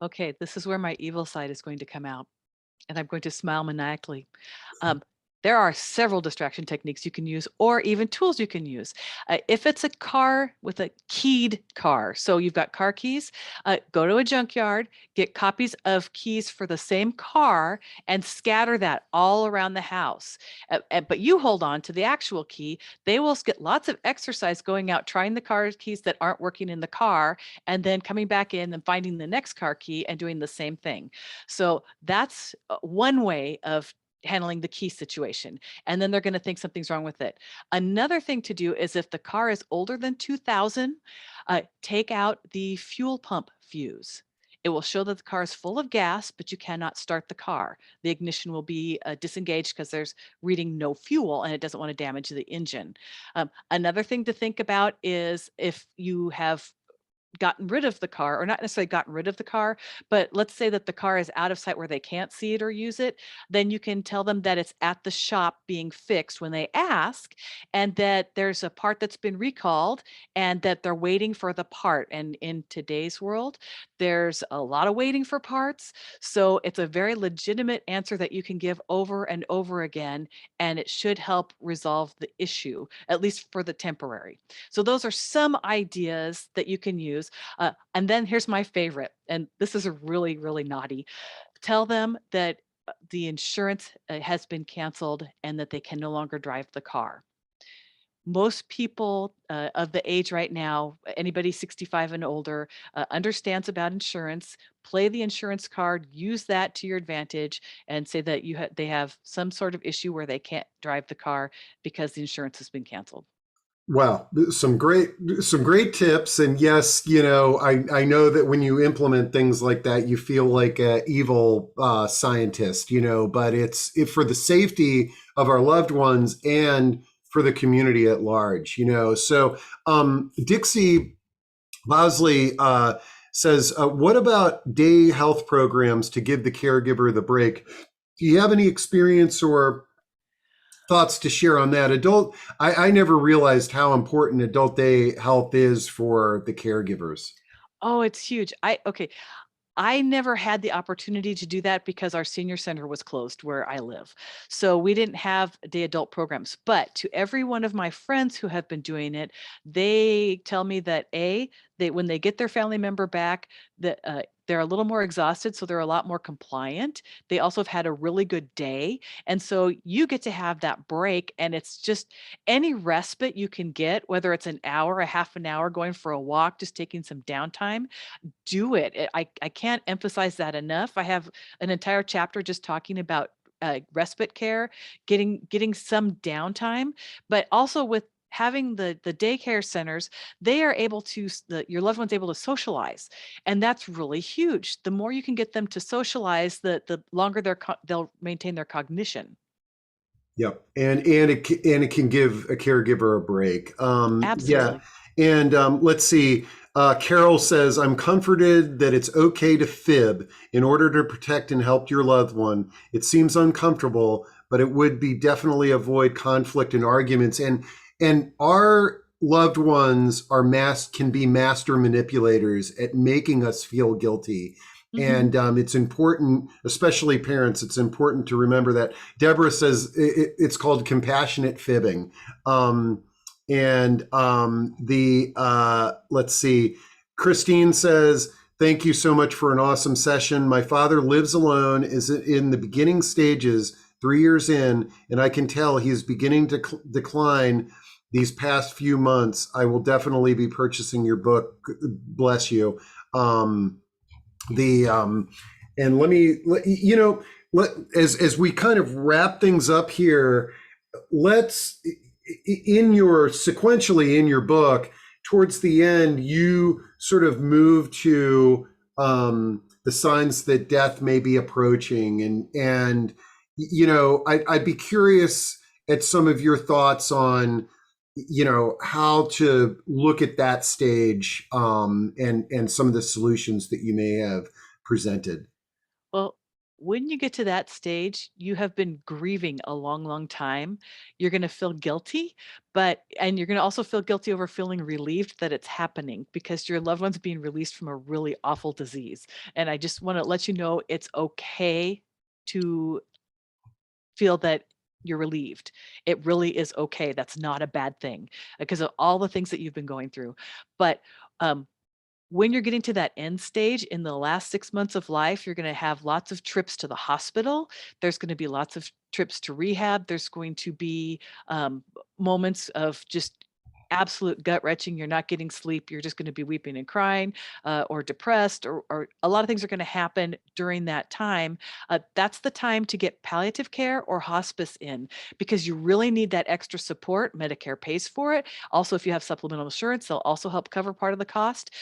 S2: Okay, this is where my evil side is going to come out, and I'm going to smile maniacally. Um, there are several distraction techniques you can use, or even tools you can use. If it's a car with a keyed car, so you've got car keys, go to a junkyard, get copies of keys for the same car, and scatter that all around the house. But you hold on to the actual key. They will get lots of exercise going out, trying the car keys that aren't working in the car, and then coming back in and finding the next car key and doing the same thing. So that's one way of handling the key situation. And then they're going to think something's wrong with it. Another thing to do is if the car is older than 2000, take out the fuel pump fuse. It will show that the car is full of gas, but you cannot start the car. The ignition will be disengaged because there's reading no fuel and it doesn't want to damage the engine. Another thing to think about is if you have gotten rid of the car, or not necessarily gotten rid of the car, but let's say that the car is out of sight where they can't see it or use it, then you can tell them that it's at the shop being fixed when they ask, and that there's a part that's been recalled and that they're waiting for the part. And in today's world, there's a lot of waiting for parts. So it's a very legitimate answer that you can give over and over again, and it should help resolve the issue, at least for the temporary. So those are some ideas that you can use. And then here's my favorite, and this is a really, really naughty. Tell them that the insurance has been canceled and that they can no longer drive the car. Most people of the age right now, anybody 65 and older, understands about insurance. Play the insurance card, use that to your advantage, and say that they have some sort of issue where they can't drive the car because the insurance has been canceled.
S1: Wow, some great tips. And yes, I know that when you implement things like that, you feel like an evil scientist, but for the safety of our loved ones and for the community at large. So Dixie Bosley says, what about day health programs to give the caregiver the break? Do you have any experience or thoughts to share on that? I never realized how important adult day health is for the caregivers.
S2: Oh, it's huge. Okay. I never had the opportunity to do that because our senior center was closed where I live. So we didn't have day adult programs. But to every one of my friends who have been doing it, they tell me that they when they get their family member back, that they're a little more exhausted, so they're a lot more compliant. They also have had a really good day. And so you get to have that break, and it's just any respite you can get, whether it's an hour, a half an hour going for a walk, just taking some downtime, do it. I can't emphasize that enough. I have an entire chapter just talking about respite care, getting some downtime, but also with having the daycare centers, they are able to your loved one's able to socialize, and that's really huge. The more you can get them to socialize, the longer they'll maintain their cognition.
S1: Yep, and it can give a caregiver a break. Yeah,
S2: Absolutely.
S1: and let's see. Carol says, "I'm comforted that it's okay to fib in order to protect and help your loved one. It seems uncomfortable, but it would be definitely avoid conflict and arguments. And our loved ones are can be master manipulators at making us feel guilty."
S2: Mhm.
S1: And it's important, especially parents, it's important to remember that. Deborah says it's called compassionate fibbing. And the let's see, Christine says, "Thank you so much for an awesome session. My father lives alone, is in the beginning stages, 3 years in, and I can tell he is beginning to decline these past few months. I will definitely be purchasing your book. Bless you." The And as we kind of wrap things up here, let's in your sequentially in your book, towards the end you sort of move to the signs that death may be approaching, and I'd be curious at some of your thoughts on how to look at that stage, and some of the solutions that you may have presented.
S2: Well, when you get to that stage, you have been grieving a long, long time. You're going to feel guilty, and you're going to also feel guilty over feeling relieved that it's happening because your loved one's being released from a really awful disease. And I just want to let you know it's okay to feel that you're relieved. It really is okay. That's not a bad thing because of all the things that you've been going through. But um, when you're getting to that end stage in the last 6 months of life, you're gonna have lots of trips to the hospital. There's gonna be lots of trips to rehab. There's going to be, moments of just absolute gut wrenching. You're not getting sleep. You're just gonna be weeping and crying, or depressed, or a lot of things are gonna happen during that time. That's the time to get palliative care or hospice in because you really need that extra support. Medicare pays for it. Also, if you have supplemental insurance, they'll also help cover part of the cost.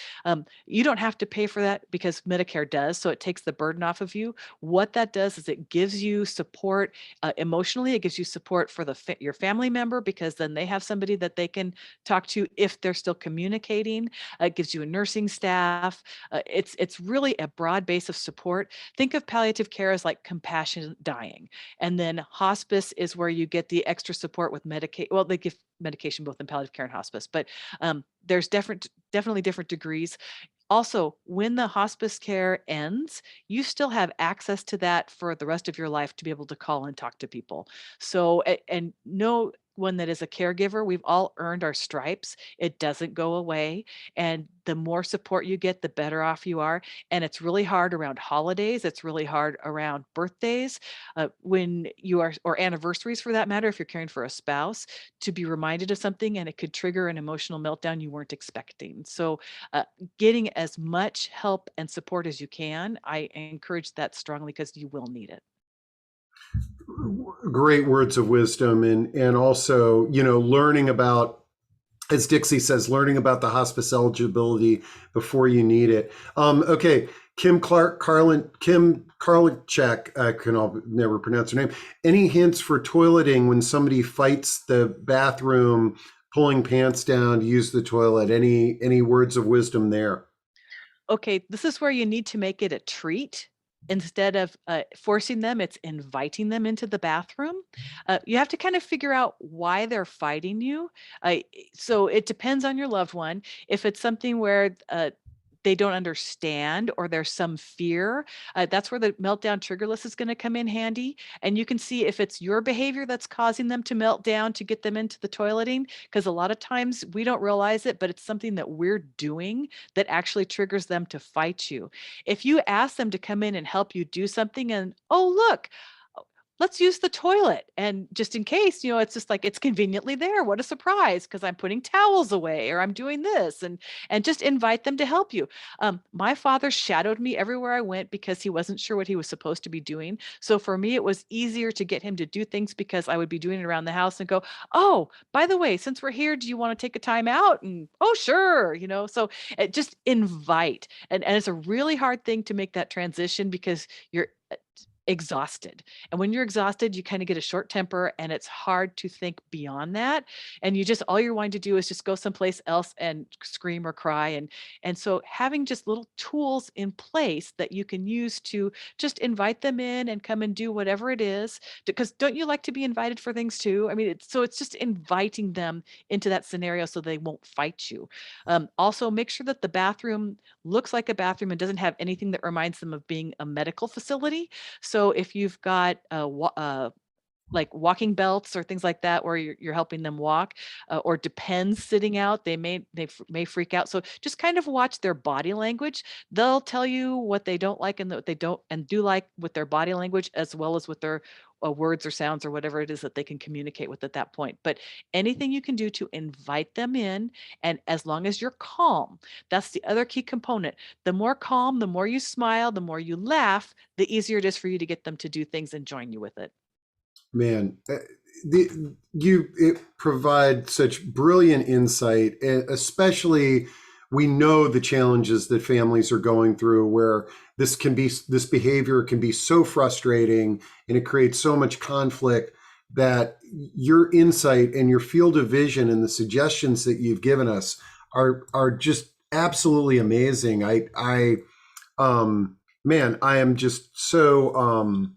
S2: You don't have to pay for that because Medicare does, so it takes the burden off of you. What that does is it gives you support emotionally. It gives you support for your family member because then they have somebody that they can talk to if they're still communicating. It gives you a nursing staff. It's really a broad base of support. Think of palliative care as like compassionate dying, and then hospice is where you get the extra support with Medicaid. Well, they give medication both in palliative care and hospice, but there's definitely different degrees. Also, when the hospice care ends, you still have access to that for the rest of your life to be able to call and talk to people. So, and no one that is a caregiver, we've all earned our stripes. It doesn't go away. And the more support you get, the better off you are. And it's really hard around holidays. It's really hard around birthdays, when you are, or anniversaries for that matter, if you're caring for a spouse, to be reminded of something and it could trigger an emotional meltdown you weren't expecting. So, uh, getting as much help and support as you can, I encourage that strongly because you will need it.
S1: Great words of wisdom, and also learning about, as Dixie says, learning about the hospice eligibility before you need it. Okay, Kim Karlichek, I'll never pronounce her name. Any hints for toileting when somebody fights the bathroom, pulling pants down to use the toilet? Any words of wisdom there?
S2: Okay, this is where you need to make it a treat. Instead of forcing them, it's inviting them into the bathroom. You have to kind of figure out why they're fighting you. So it depends on your loved one. If it's something where they don't understand or there's some fear, that's where the meltdown trigger list is going to come in handy. And you can see if it's your behavior that's causing them to melt down to get them into the toileting, because a lot of times we don't realize it, but it's something that we're doing that actually triggers them to fight you. If you ask them to come in and help you do something and, oh, look, let's use the toilet. And just in case, it's just like, it's conveniently there. What a surprise, because I'm putting towels away or I'm doing this, and just invite them to help you. My father shadowed me everywhere I went because he wasn't sure what he was supposed to be doing. So for me, it was easier to get him to do things because I would be doing it around the house and go, oh, by the way, since we're here, do you want to take a time out? And oh, sure. So just invite. And it's a really hard thing to make that transition because you're exhausted. And when you're exhausted, you kind of get a short temper and it's hard to think beyond that. And all you're wanting to do is just go someplace else and scream or cry. And so having just little tools in place that you can use to just invite them in and come and do whatever it is, because don't you like to be invited for things too? I mean, it's just inviting them into that scenario so they won't fight you. Also make sure that the bathroom looks like a bathroom and doesn't have anything that reminds them of being a medical facility. So if you've got like walking belts or things like that, where you're helping them walk, or depends sitting out, they may freak out. So just kind of watch their body language. They'll tell you what they don't like and what they don't and do like with their body language, as well as with their words or sounds or whatever it is that they can communicate with at that point. But anything you can do to invite them in, and as long as you're calm, that's the other key component. The more calm, the more you smile, the more you laugh, the easier it is for you to get them to do things and join you with it.
S1: Man, it provide such brilliant insight, especially we know the challenges that families are going through, where this behavior can be so frustrating and it creates so much conflict, that your insight and your field of vision and the suggestions that you've given us are just absolutely amazing. Man, I am just so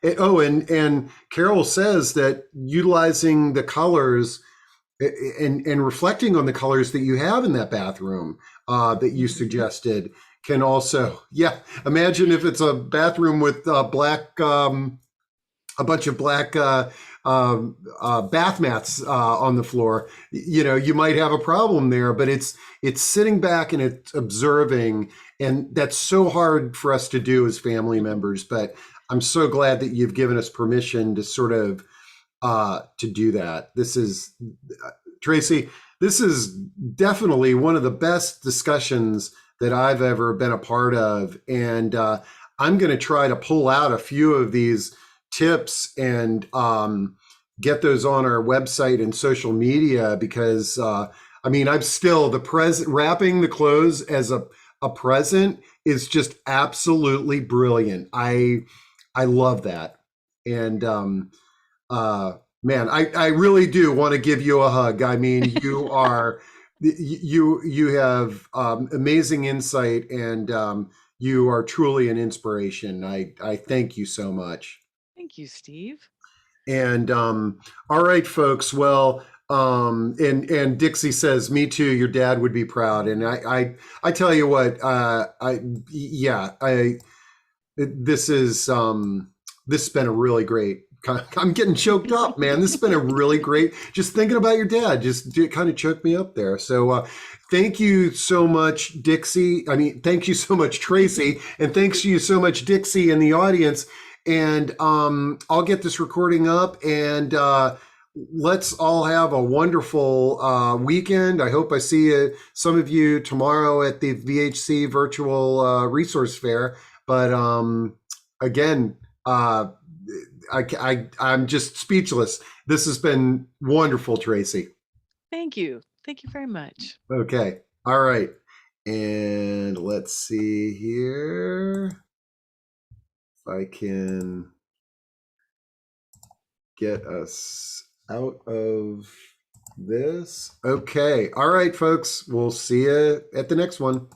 S1: and Carol says that utilizing the colors and reflecting on the colors that you have in that bathroom that you suggested can also, yeah. Imagine if it's a bathroom with black, a bunch of black bath mats on the floor. You might have a problem there, but it's sitting back and it's observing, and that's so hard for us to do as family members. But I'm so glad that you've given us permission to sort of to do that. This is Tracy. This is definitely one of the best discussions that I've ever been a part of, and I'm going to try to pull out a few of these tips and get those on our website and social media, because I'm still the present. Wrapping the clothes as a present is just absolutely brilliant. I love that. And man, I really do want to give you a hug. I mean, you have amazing insight, and you are truly an inspiration. I thank you so much.
S2: Thank you, Steve.
S1: And all right, folks. Well, and Dixie says, "Me too. Your dad would be proud." And I tell you what, this is this has been a really great. I'm getting choked up, man. This has been a really great. Just thinking about your dad just kind of choked me up there. So thank you so much, Dixie. Thank you so much, Tracy, and thanks you so much, Dixie, and the audience. And I'll get this recording up, and let's all have a wonderful weekend. I hope I see some of you tomorrow at the VHC virtual resource fair. But again, I'm just speechless. This has been wonderful, Tracy.
S2: Thank you. Thank you very much.
S1: Okay. All right. And let's see here if I can get us out of this. Okay. All right, folks. We'll see you at the next one.